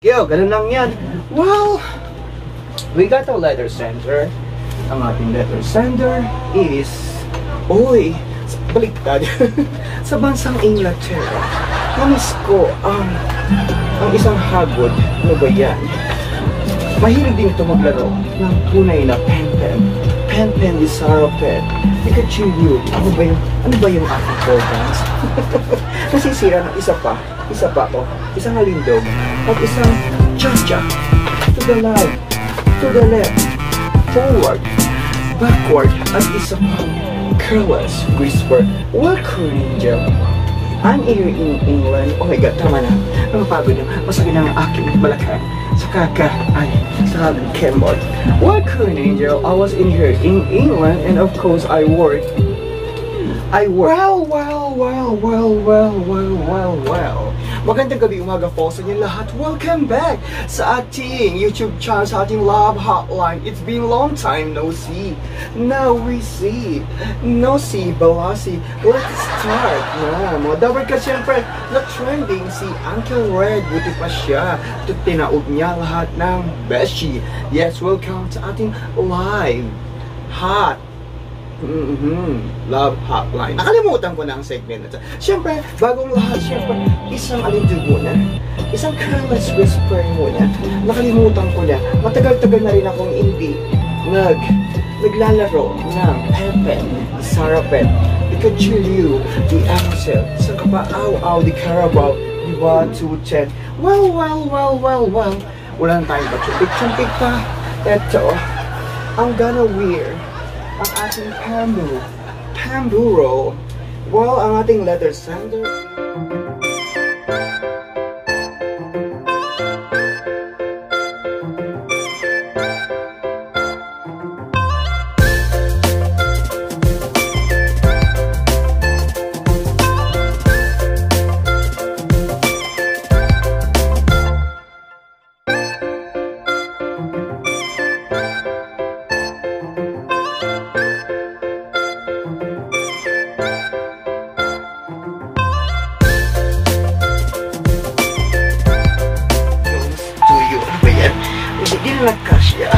Yo, ganun lang yan. Well, we got a letter sender. Ang ating letter sender is... Uy, baliktad. Sa bansang Inglaterra, namiss ko ang isang hagod. Ano ba yan? Mahilig din ito maglaro ng tunay na pen-pen. Pen-pen di Saropet. Pikachu, ano ba yung aking programs? Nasisira ng isa pa to. Isang halindog at isang cha-cha. To the right, to the left, forward, backward, at isa pang careless whisper. Welcome, angel. I'm here in England. Oh my God, tama na. Napapagod na. Masakit na ang aking balakang. Sa keyboard. Welcome, angel. I was in here in England, and of course I work. Well. Magandang gabi, umaga po sa inyo lahat. Welcome back sa ating YouTube channel, sa ating Love Hotline. It's been a long time no see. Now we see. No see, balasi. Let's start na. Mga dabar ka siyempre na trending si Uncle Red. Buti pa siya. Ito tinaog niya lahat ng beshi. Yes, welcome sa ating live hot Love Hotline. Nakalimutan ko na ang segment na ito. Siyempre, bagong lahat, siyempre, isang alindog muna. Isang careless whisper muna. Nakalimutan ko na. Matagal-tagal na rin akong hindi naglalaro ng pen-pen, Saropet, Pikachu, the Axel, sa Kapaaw-aw, the Carabao, the 1, 2, 10. Well. Wala na tayong pachumpik-chumpik pa. Ito, ang gonna wear ang ating Pamburo. Well, ang ating letter sender. Nagkasya.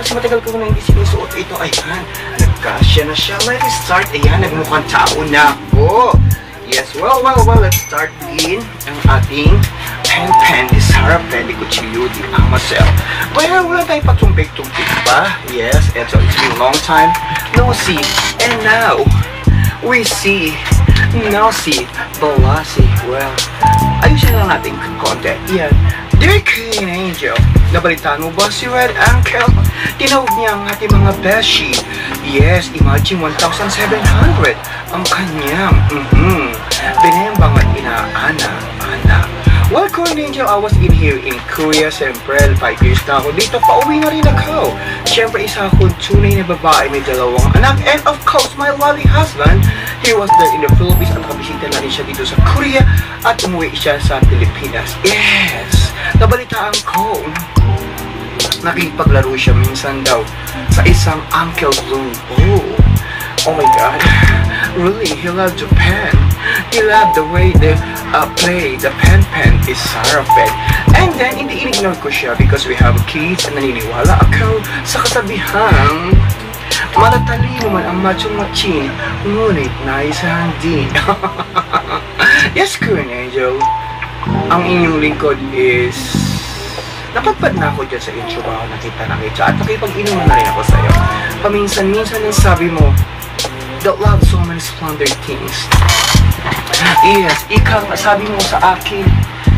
Kasi matagal ko na hindi sinusuot ito. Ayan, nagkasya na siya. Let's start. Ayan, nagmukhang tao na ako. Yes, well, let's start din ang ating pen-pen di Saropet, di Kuchilyo, di Amasel. Well, wala tayong patumpik-tumpik pa. Yes, it's been a long time no see. And now, we see. Now see, balasi. Well, ayusin lang natin konti. Yan. Dear Queen Angel, nabalitaan mo ba si Red Uncle? Tinawag niya ang ating mga beshi. Yes, imagine 1,700 ang kanyang binembang at inaana. Well, Queen Angel, I was in here in Korea, siyempre, 5 years na ako dito, pauwi na rin ako. Siyempre, isa akong tunay na babae, may dalawang anak, and of course, my lovely husband, he was there in the Philippines, at nakabisita na rin siya dito sa Korea, at umuwi siya sa Pilipinas. Yes! Nabalitaan ko, nakipaglaro siya minsan daw sa isang Uncle Blue. Oh my God. Really, he loved Japan. He loved the way they play the pen-pen is Saropet. And then, hindi in-ignore ko siya because we have kids and naniniwala ako sa kasabihang malatalino man ang machong machin, ngunit naisahan din. Yes, Queen Angel. Ang inyong lingkod is napadpad na ako dyan sa intro ba nakita at nakipag-inuman na rin ako sa'yo. Paminsan-minsan ang sabi mo that love so many splendid things. Yes, ikaw sabi mo sa akin,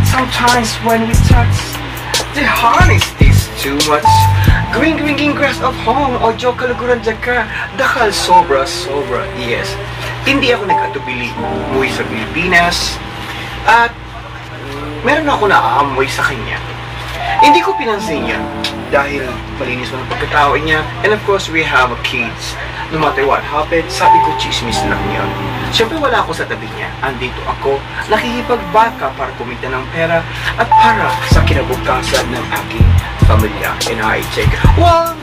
sometimes when we touch, the honesty is too much. Green grass of home, o joke kaluguran dyan ka, dakal sobra. Yes, hindi ako nag-atubili umuwi sa Pilipinas, at meron ako naaamoy sa kanya. Hindi ko pinansin niya dahil malinis mo ang pagkatao niya, and of course we have kids. No matter what happened, sabi ko chismis lang yun. Siyempre wala ako sa tabi niya. Andito ako, nakikipagbaka para kumita ng pera at para sa kinabukasan ng aking pamilya. And I check, well,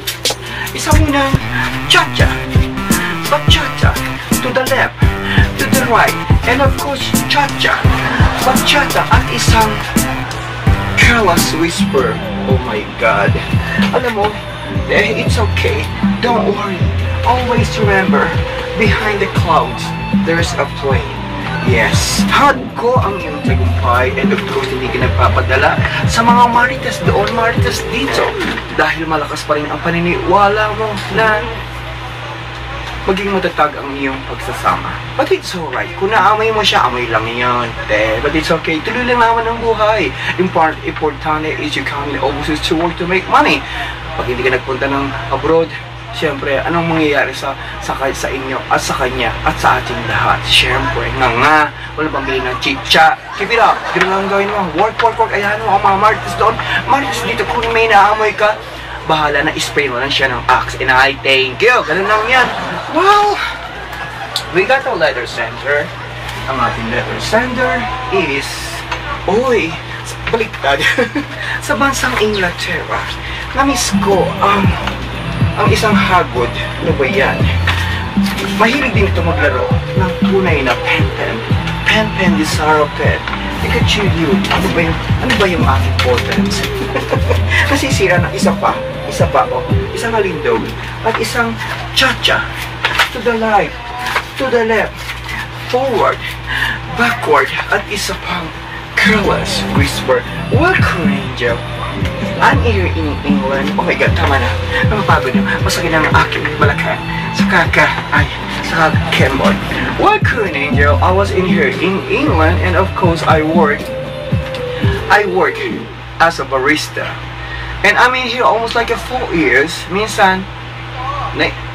isa munang cha-cha. Bachata, to the left, to the right, and of course cha-cha. Bachata at isang careless whisper. Oh my God. Alam mo, it's okay. Don't worry. Always remember, behind the clouds, there's a plane. Yes, hard ko ang iyong tagumpay, and of course, hindi ka nagpapadala sa mga marites doon, marites dito. Dahil malakas pa rin ang paniniwala mo na maging matatag ang iyong pagsasama. But it's alright. Kung naamay mo siya, amay lang yan. But it's okay. Tuloy lang naman ang buhay. Importante is you coming overseas to work to make money. Pag hindi ka nagpunta ng abroad, siyempre, anong mangyayari sa inyo at sa kanya at sa ating lahat? Siyempre, wala pang bilhin ng chicha. Keep it up. Ganun lang gawin mo. Work. Ayan mo, ang mga marites doon. Marites dito, kung may naamoy ka, bahala na, spray mo lang siya ng Axe. And I thank you. Ganun lang yan. Well, we got a letter sender. Ang ating letter sender is, baliktad. Sa bansang Inglaterra, na-miss ko ang isang hagod. Ano ba yan? Mahilig din ito maglaro ng tunay na pen. Pen di Sarah pen. Pikachu, ano ba yung aking buttons? Nasisira ng isa pa, isang alindog, at isang cha-cha. To the right, to the left, forward, backward, at isa pang careless whisper. Welcome, Angel. I'm here in England. Oh my God, tama na. Napapagod na. Masakit na ang aking balakhan. Sa kemod. Welcome, Angel. I was in here in England, and of course, I work as a barista. And I'm in here almost like 4 years. Minsan,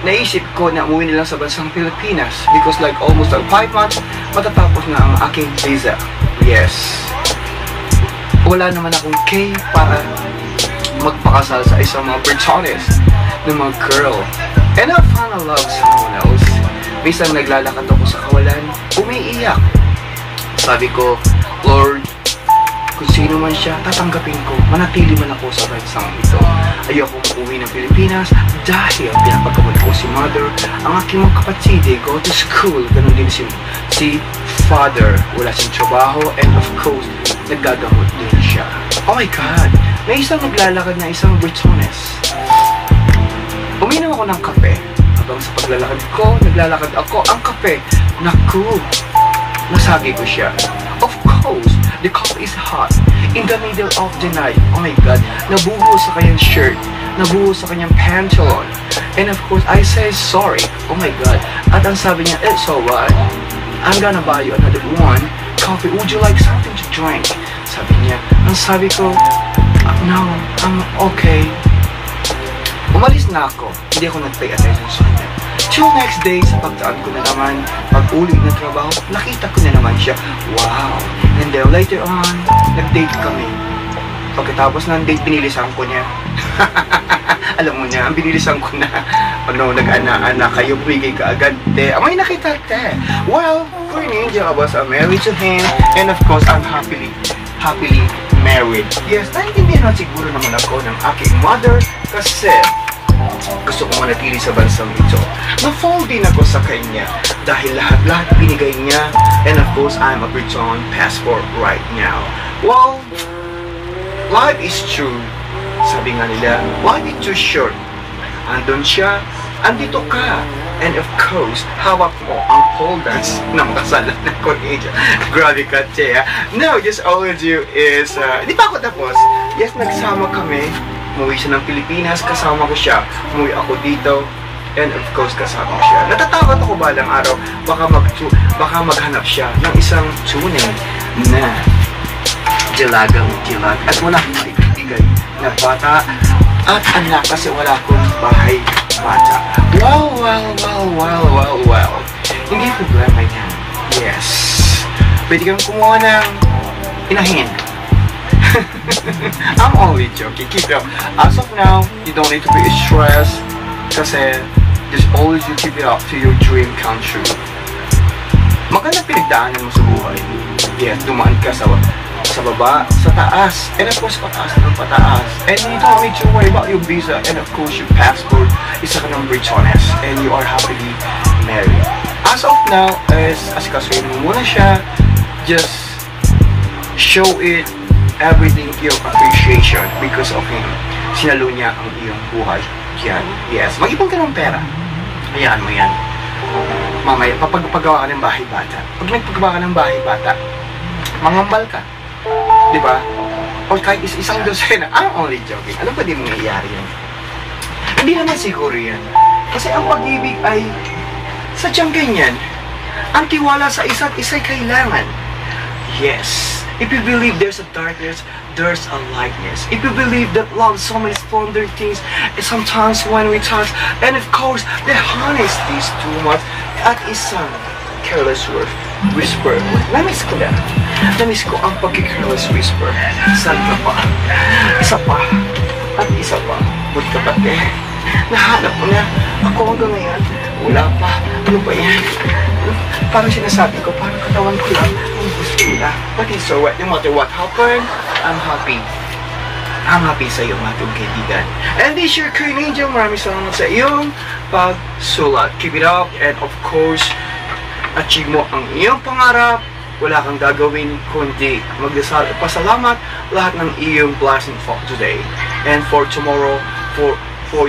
naisip ko na umuwi nila sa bansang Pilipinas because like almost like 5 months, matatapos na ang aking visa. Yes. Wala naman akong K para magpakasal sa isang mga Britannians ng mga girl. And I found a love someone else. Minsan naglalakad ako sa kawalan, umiiyak. Sabi ko, Lord, kung sino man siya, tatanggapin ko. Manatili man ako sa bansang ito. Ayokong uwi ng Pilipinas dahil pinapagkamot ko si mother. Ang aking mga kapatid, they go to school. Ganon din si father. Wala siyang trabaho, and of course, naggagamot din siya. Oh my God! May isang naglalakad na isang Britannians. Uminom ako ng kape. Habang sa paglalakad ko, naglalakad ako. Ang kape, naku, nasagi ko siya. Of course, the coffee is hot. In the middle of the night, oh my God, nabuho sa kanyang shirt, nabuho sa kanyang pantalon. And of course, I say sorry. Oh my God. At ang sabi niya, it's alright. I'm gonna buy you another one. Coffee, would you like something to drink? Sabi niya. Ang sabi ko, no, I'm okay. Umalis na ako. Hindi ako nag-pay attention sa kanya. Till next day, sa pagdaan ko na naman, pag-ulit na trabaho, nakita ko na naman siya. Wow! And then later on, nag-date kami. Pagkatapos ng date, binilisan ko niya. Alam mo niya, ang binilisan ko na, nag-ana-ana kayo, bumigay ka agad. May nakita, Well, for an angel, I was married to him, and of course, I'm happily married. Yes, naintindihan siguro naman ako ng aking mother, kasi gusto ko manatili sa bansang ito. Na-fall din ako sa kanya dahil lahat-lahat binigay niya, and of course, I'm a Briton passport right now. Well, life is true. Sabi nga nila, life is too short. Andun siya, andito ka. And of course, hawak mo ang pole dance na makasalan ng Cornelia. Grabe ka, Tia. Now, just all I do is, di pa ako tapos. Yes, nagsama kami. Umuwi siya ng Pilipinas, kasama ko siya. Umuwi ako dito, and of course, kasama ko siya. Natatakot ako balang araw, baka maghanap siya ng isang tunay na dilagang dilag. At wala akong maibigay na bata at anak kasi wala akong bahay bata. Well. Hindi problema yan. Yes. Pwede kang kumuha ng inahin. I'm only joking. Keep it up. As of now, you don't need to be stressed kasi just always you keep it up to your dream come true. Maganda pinagdaanan mo sa buhay. Yes, dumaan ka sa baba, sa taas, and of course pataas ng pataas. And you don't need to worry about your visa, and of course your passport is ka ng Britannians, and you are happily married. As of now, asikasuhin mo muna siya. Just show it everything yung appreciation because of him. Sinalo niya ang iyong buhay. Yan. Yes. Mag-ipon ka ng pera. Hayaan mo yan. Mamaya, papagpagawa ka ng bahay bata. Pag nagpagawa ka ng bahay bata, mangambal ka. Diba? O kahit isang dosena. I'm only joking. Alam ba di mong nangyayari yan? Hindi naman siguro yan. Kasi ang pag-ibig ay sadyang ganyan. Ang tiwala sa isa't isa'y kailangan. Yes. If you believe there's a darkness, there's a lightness. If you believe that love so many splendid things, and sometimes when we touch, and of course, the honesty is too much. At isang careless word, whisper. Namiss ko na. Namiss ko ang pagki-careless whisper. Saan ka pa? Isa pa. At isa pa. Magkapate. Nahanap mo na. Ako hanggang ngayon. Wala pa. Ano ba yan? Parang sinasabi ko, parang katawan ko lang ang gusto nila. But it's so what, no matter what happened, I'm happy. I'm happy sa iyo, mga kaibigan. And this your Korean Angel, maraming salamat sa iyong pagsulat. Keep it up, and of course, achieve mo ang iyong pangarap. Wala kang gagawin kundi magdasal at pasalamat lahat ng iyong blessing for today and for tomorrow, for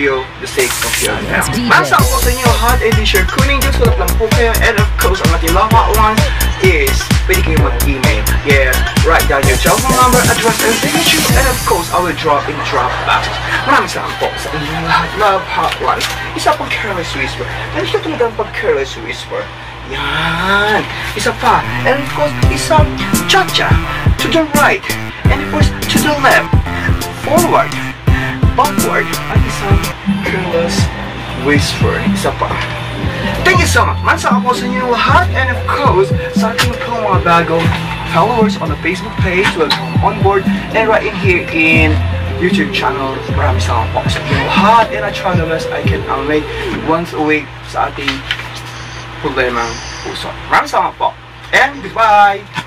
you, the sake of your family. Masa ako sa inyo lahat, and this your Korean Angel, sulat lang po kayo, and of course, ang ating lava one is pwede kayo mag-email. Yeah, write down your telephone number, address, and signature, and of course, I will drop in drop box. Maraming salamat po sa inyong lahat. Love hotline. Isa pang careless whisper. And ito talagang pag careless whisper. Yan. Isa pa. And of course, isang cha-cha to the right. And of course, to the left. Forward. Backward. At isang careless whisper. Isa pa. Thank you so much. Mansa ako sa inyo lahat. And of course, sa ating po mga bagong followers on the Facebook page, welcome on board. And right in here in YouTube channel, maraming salamat po sa inyo lahat. And I try the best I can make once a week sa ating problemang puso. Maraming salamat po. And goodbye!